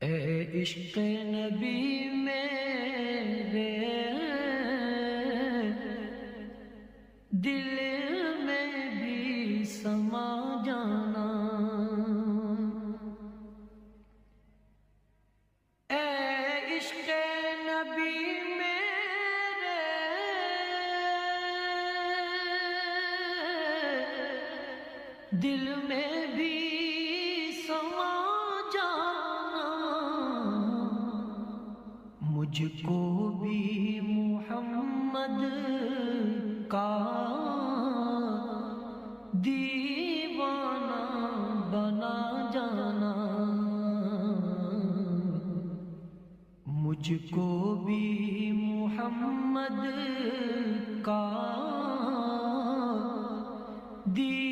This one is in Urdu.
اے عشق نبی میرے دل میں بھی سما جانا، اے عشق نبی میرے دل میں بھی سما جانا، مجھ کو بھی محمد کا دیوانہ بنا جانا، مجھ کو بھی محمد کا دیوانہ